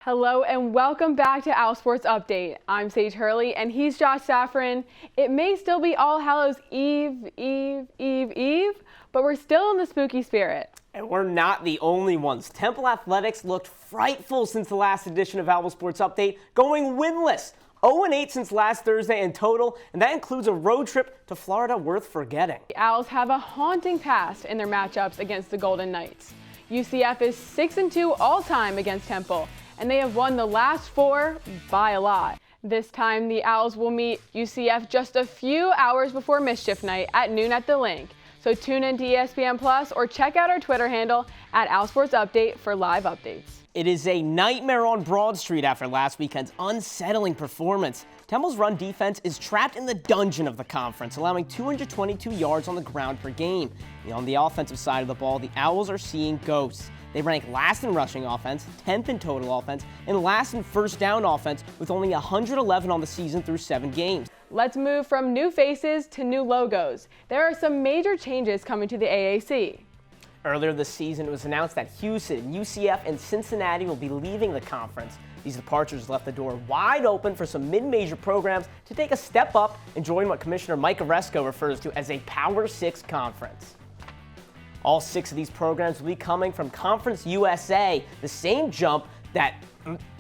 Hello and welcome back to OwlSports Update. I'm Sage Hurley and he's Josh Safran. It may still be All Hallows Eve, but we're still in the spooky spirit. And we're not the only ones. Temple Athletics looked frightful since the last edition of OwlSports Update, going winless. 0-8 since last Thursday in total, and that includes a road trip to Florida worth forgetting. The Owls have a haunting past in their matchups against the Golden Knights. UCF is 6-2 all-time against Temple, and they have won the last 4 by a lot. This time, the Owls will meet UCF just a few hours before Mischief Night at noon at the Link. So tune in to ESPN Plus or check out our Twitter handle at OwlSports Update for live updates. It is a nightmare on Broad Street after last weekend's unsettling performance. Temple's run defense is trapped in the dungeon of the conference, allowing 222 yards on the ground per game. And on the offensive side of the ball, the Owls are seeing ghosts. They rank last in rushing offense, 10th in total offense, and last in first down offense with only 111 on the season through 7 games. Let's move from new faces to new logos. There are some major changes coming to the AAC. Earlier this season, it was announced that Houston, UCF, and Cincinnati will be leaving the conference. These departures left the door wide open for some mid-major programs to take a step up and join what Commissioner Mike Oresco refers to as a Power 6 conference. All 6 of these programs will be coming from Conference USA, the same jump that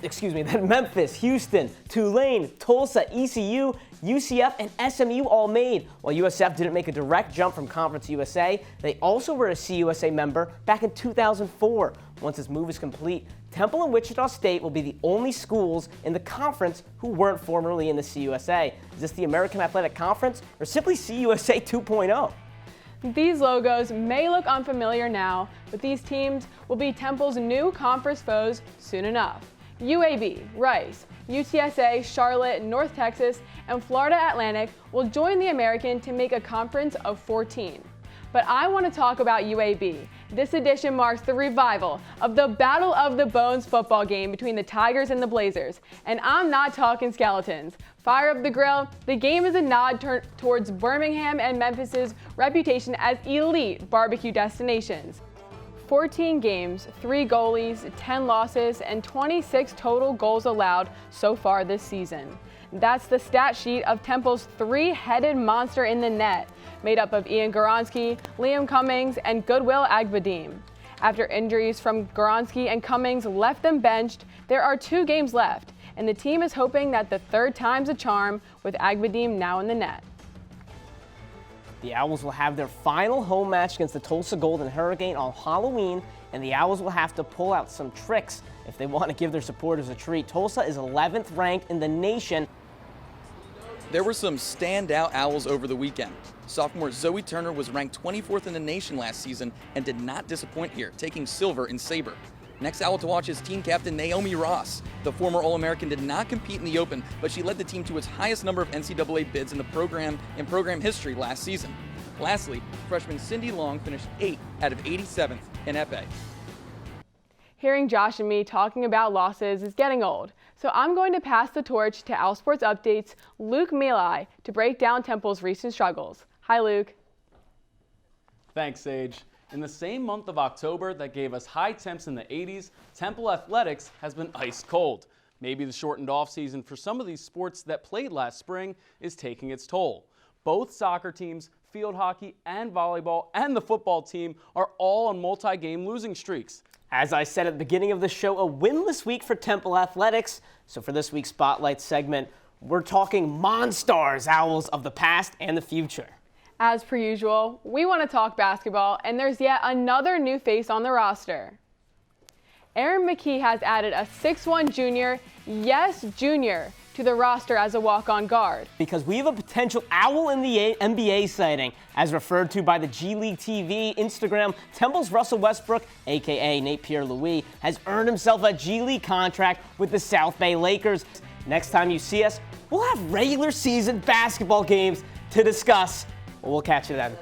Memphis, Houston, Tulane, Tulsa, ECU, UCF, and SMU all made. While USF didn't make a direct jump from Conference USA, they also were a CUSA member back in 2004. Once this move is complete, Temple and Wichita State will be the only schools in the conference who weren't formerly in the CUSA. Is this the American Athletic Conference or simply CUSA 2.0? These logos may look unfamiliar now, but these teams will be Temple's new conference foes soon enough. UAB, Rice, UTSA, Charlotte, North Texas, and Florida Atlantic will join the American to make a conference of 14. But I want to talk about UAB. This edition marks the revival of the Battle of the Bones football game between the Tigers and the Blazers. And I'm not talking skeletons. Fire up the grill. The game is a nod towards Birmingham and Memphis's reputation as elite barbecue destinations. 14 games, 3 goalies, 10 losses, and 26 total goals allowed so far this season. That's the stat sheet of Temple's 3-headed monster in the net, made up of Ian Goronski, Liam Cummings, and Goodwill Agbadim. After injuries from Goronski and Cummings left them benched, there are 2 games left, and the team is hoping that the third time's a charm with Agbadim now in the net. The Owls will have their final home match against the Tulsa Golden Hurricane on Halloween, and the Owls will have to pull out some tricks if they want to give their supporters a treat. Tulsa is 11th ranked in the nation. There were some standout Owls over the weekend. Sophomore Zoe Turner was ranked 24th in the nation last season and did not disappoint here, taking silver in saber. Next Owl to watch is team captain Naomi Ross. The former All-American did not compete in the Open, but she led the team to its highest number of NCAA bids in the program history last season. Lastly, freshman Cindy Long finished 8th out of 87th in epee. Hearing Josh and me talking about losses is getting old, so I'm going to pass the torch to OwlSports Update's Luke Milai to break down Temple's recent struggles. Hi, Luke. Thanks, Sage. In the same month of October that gave us high temps in the 80s, Temple Athletics has been ice cold. Maybe the shortened offseason for some of these sports that played last spring is taking its toll. Both soccer teams, field hockey and volleyball, and the football team are all on multi-game losing streaks. As I said at the beginning of the show, a winless week for Temple Athletics. So for this week's Spotlight segment, we're talking Monstars, Owls of the past and the future. As per usual, we want to talk basketball, and there's yet another new face on the roster. Aaron McKee has added a 6'1" junior, yes, junior, to the roster as a walk-on guard. Because we have a potential Owl in the NBA sighting. As referred to by the G League TV Instagram, Temple's Russell Westbrook, a.k.a. Nate Pierre-Louis, has earned himself a G League contract with the South Bay Lakers. Next time you see us, we'll have regular season basketball games to discuss. We'll catch you then.